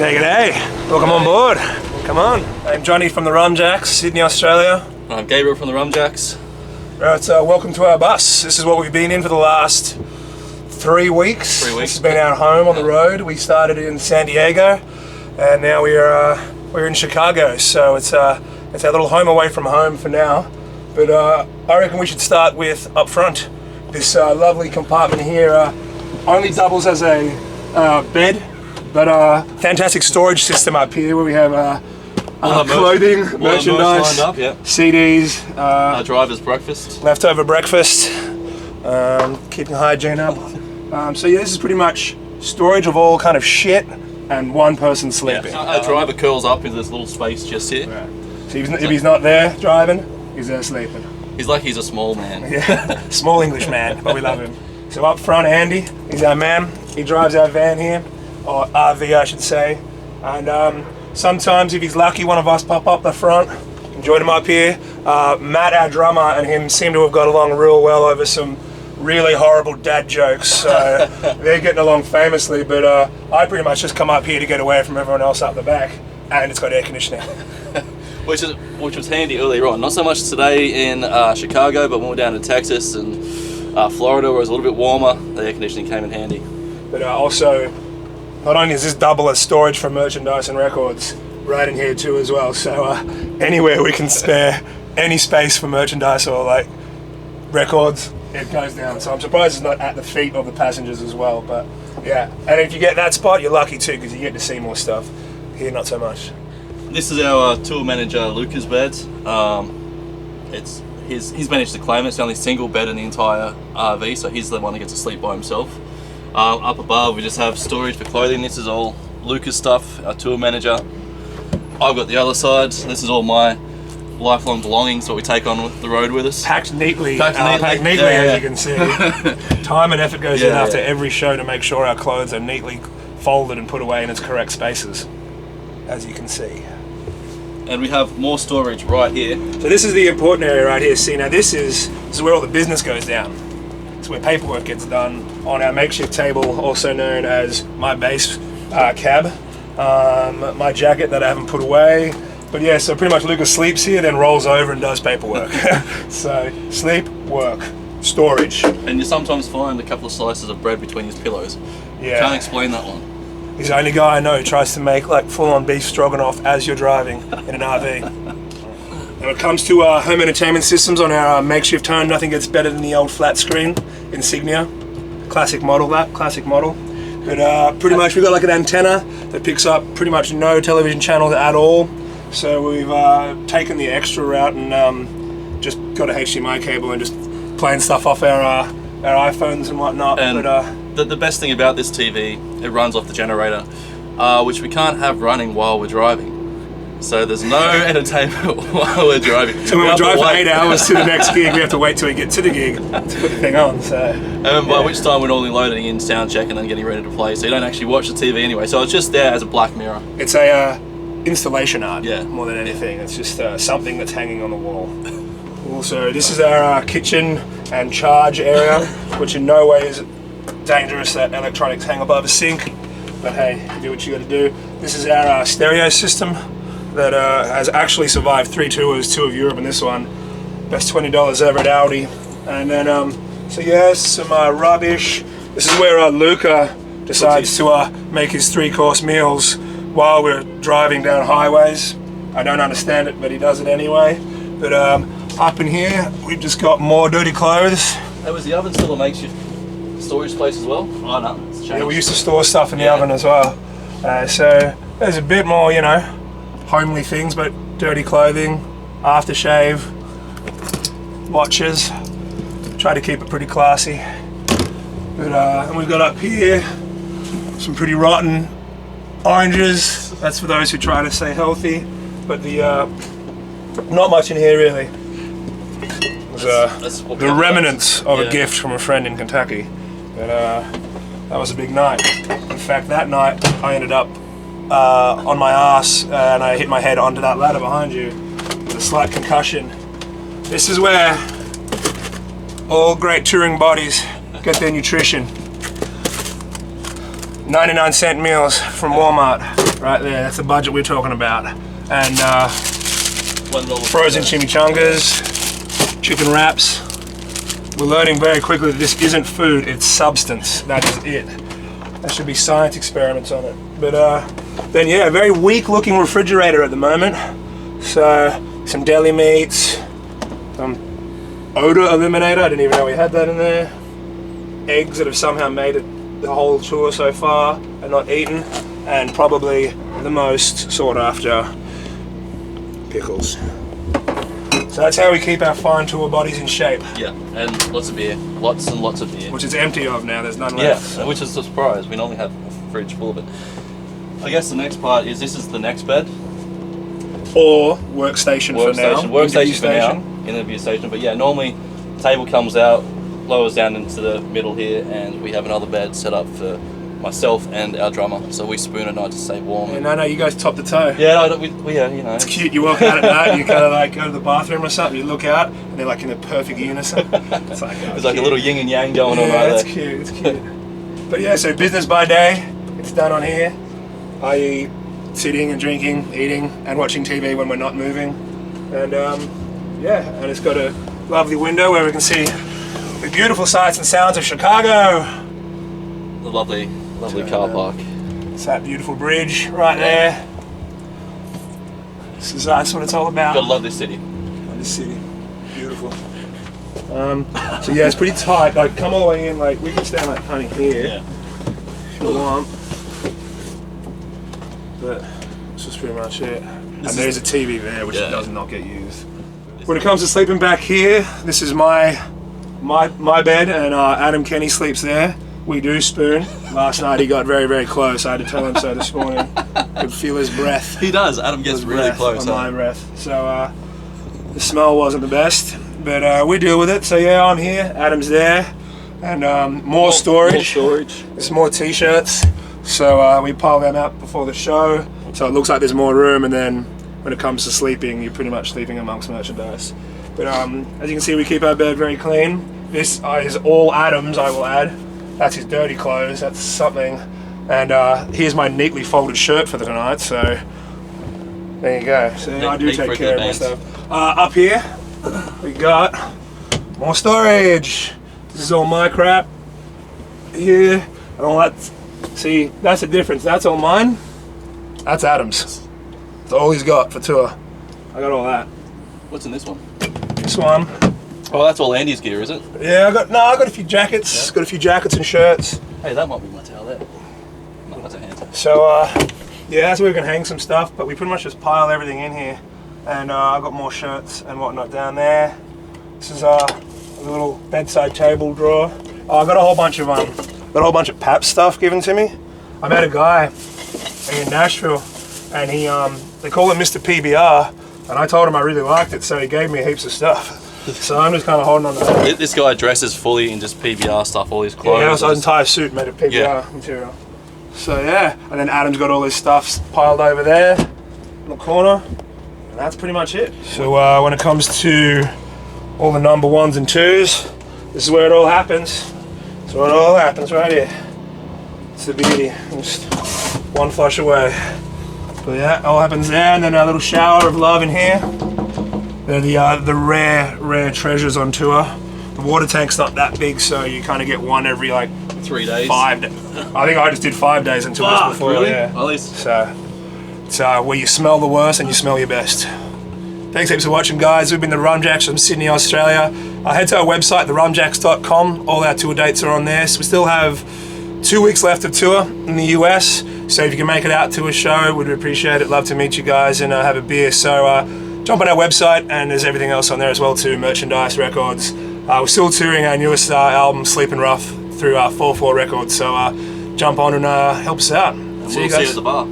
G'day, g'day. Welcome on board. Come on. I'm Johnny from the Rumjacks, Sydney, Australia. I'm Gabriel from the Rumjacks. Right, welcome to our bus. This is what we've been in for the last 3 weeks. 3 weeks. This has been our home on the road. We started in San Diego, and now we're in Chicago. So it's our little home away from home for now. But I reckon we should start with up front. This lovely compartment here only doubles as a bed. But fantastic storage system up here where we have clothing, merchandise, lined up, yeah. CDs, Our driver's breakfast. leftover breakfast, keeping hygiene up. So yeah, this is pretty much storage of all kind of shit and one person sleeping. Yeah. Our driver curls up into this little space just here. Right. So if he's not there driving, he's there sleeping. He's like he's a small man. Yeah, small English man, but we love him. So up front, Andy, he's our man. He drives our van here. Or RV, I should say. And sometimes, if he's lucky, one of us pop up the front and join him up here. Matt, our drummer, and him seem to have got along real well over some really horrible dad jokes. So they're getting along famously. But I pretty much just come up here to get away from everyone else up the back, and it's got air conditioning. which was handy earlier on. Not so much today in Chicago, but when we're down in Texas and Florida, where it was a little bit warmer, the air conditioning came in handy. But also, not only is this double as storage for merchandise and records, right in here too as well. So anywhere we can spare any space for merchandise or like records, it goes down. So I'm surprised it's not at the feet of the passengers as well. But yeah, and if you get that spot, you're lucky too because you get to see more stuff. Here, not so much. This is our tour manager Luca's bed. He's managed to claim it. It's the only single bed in the entire RV, so he's the one that gets to sleep by himself. Up above we just have storage for clothing. This is all Luca's stuff, our tour manager. I've got the other side. This is all my lifelong belongings, what we take on the road with us. Packed neatly, yeah. As you can see. Time and effort goes in after every show to make sure our clothes are neatly folded and put away in its correct spaces, as you can see. And we have more storage right here. So this is the important area right here. See, now this is where all the business goes down. It's where paperwork gets done on our makeshift table, also known as my base cab, my jacket that I haven't put away. But yeah, so pretty much Lucas sleeps here, then rolls over and does paperwork. So sleep, work, storage. And you sometimes find a couple of slices of bread between his pillows. Yeah. Can't explain that one. He's the only guy I know who tries to make like full-on beef stroganoff as you're driving in an RV. When it comes to home entertainment systems on our makeshift home, nothing gets better than the old flat screen Insignia. Classic model that, classic model. But pretty much we've got like an antenna that picks up pretty much no television channels at all. So we've taken the extra route and just got a HDMI cable and just playing stuff off our iPhones and whatnot. And but, the best thing about this TV, it runs off the generator, which we can't have running while we're driving. So there's no entertainment while we're driving. So when we drive for 8 hours to the next gig, we have to wait till we get to the gig to put the thing on. So, and by which time we're normally loading in sound check and then getting ready to play. So you don't actually watch the TV anyway. So it's just there as a black mirror. It's a installation art, yeah, more than anything. It's just something that's hanging on the wall. Also, this is our kitchen and charge area, which in no way is dangerous that electronics hang above a sink. But hey, you do what you got to do. This is our stereo system that has actually survived 3 tours, 2 of Europe and this one. Best $20 ever at Audi. And then, so yeah, some rubbish. This is where Luca decides to make his 3-course meals while we're driving down highways. I don't understand it, but he does it anyway. But up in here, we've just got more dirty clothes. That was the oven still a makeshift storage place as well? Oh no, it's changed. Yeah, we used to store stuff in the oven as well. So there's a bit more, you know, homely things, but dirty clothing, aftershave, watches. Try to keep it pretty classy. But and we've got up here some pretty rotten oranges. That's for those who try to stay healthy. But the not much in here really. That's the remnants of a gift from a friend in Kentucky. But that was a big night. In fact, that night I ended up on my ass and I hit my head onto that ladder behind you with a slight concussion. This is where all great touring bodies get their nutrition. 99-cent meals from Walmart, right there. That's the budget we're talking about. And frozen chimichangas, chicken wraps. We're learning very quickly that this isn't food, it's substance. That is it. There should be science experiments on it. But then yeah, a very weak looking refrigerator at the moment. So some deli meats, some odor eliminator, I didn't even know we had that in there. Eggs that have somehow made it the whole tour so far and not eaten. And probably the most sought after, pickles. So that's how we keep our fine tour bodies in shape. Yeah, and lots of beer. Lots and lots of beer. Which is empty of now, there's none left. Yeah, which is a surprise. We normally have a fridge full of it. I guess the next part is this is the next bed. Or workstation for now. Workstation for now, interview station. But yeah, normally the table comes out, lowers down into the middle here, and we have another bed set up for myself and our drummer. So we spoon at night to stay warm. Yeah, no, you guys top to toe. Yeah, no, we you know. It's cute, you walk out at night, you kind of like go to the bathroom or something, you look out, and they're like in a perfect unison. It's like, There's like a little yin and yang going on yeah, right it's there. cute, it's cute. But yeah, so business by day, it's done on here. I.e. sitting and drinking, eating, and watching TV when we're not moving. And yeah, and it's got a lovely window where we can see the beautiful sights and sounds of Chicago. The lovely car park. It's that beautiful bridge right there. This is that's what it's all about. Gotta love this city. Love this city, beautiful. So yeah, it's pretty tight. Like, come all the way in. Like, we can stand like honey here if you want. But this is pretty much it. And there's a TV there, which does not get used. When it comes to sleeping back here, this is my bed, and Adam Kenny sleeps there. We do spoon. Last night he got very, very close. I had to tell him so this morning. Could feel his breath. He does. Adam gets really close on my breath. So the smell wasn't the best, but we deal with it. So yeah, I'm here. Adam's there, and more storage. More storage. There's more t-shirts. So we pile them out before the show. So it looks like there's more room, and then when it comes to sleeping, you're pretty much sleeping amongst merchandise. But as you can see, we keep our bed very clean. This is all Adam's, I will add. That's his dirty clothes, that's something. And here's my neatly folded shirt for the night, so there you go. So I do take care of my stuff. Up here, we got more storage. This is all my crap here, and all that. See, that's the difference. That's all mine, that's Adam's. That's all he's got for tour. I got all that. What's in this one? This one. Oh, that's all Andy's gear, is it? Yeah, I got a few jackets. Yeah. Got a few jackets and shirts. Hey, that might be my towel there. No, that's a hand towel. So, yeah, that's where we can hang some stuff, but we pretty much just pile everything in here. And I've got more shirts and whatnot down there. This is a little bedside table drawer. Oh, I got a whole bunch of Pap stuff given to me. I met a guy in Nashville, and he they call it Mr. PBR, and I told him I really liked it, so he gave me heaps of stuff. So I'm just kind of holding on to that. This guy dresses fully in just PBR stuff, all his clothes. Yeah, his entire suit made of PBR material. So yeah, and then Adam's got all his stuff piled over there in the corner, and that's pretty much it. So when it comes to all the number 1s and 2s, this is where it all happens. So it all happens right here. It's the beauty, just one flush away. But yeah, it all happens there, and then a little shower of love in here. They're the rare treasures on tour. The water tank's not that big, so you kind of get one every like 3 days. 5 days. I think I just did 5 days until this before. Really? Yeah. At least. So it's where you smell the worst and you smell your best. Thanks heaps for watching, guys. We've been the Rumjacks from Sydney, Australia. Head to our website, therumjacks.com. All our tour dates are on there. So we still have 2 weeks left of tour in the US. So if you can make it out to a show, we'd appreciate it. Love to meet you guys and have a beer. So jump on our website, and there's everything else on there as well too, merchandise, records. We're still touring our newest album, Sleepin' Rough, through 4/4 Records. So jump on and help us out. And we'll see you at the bar.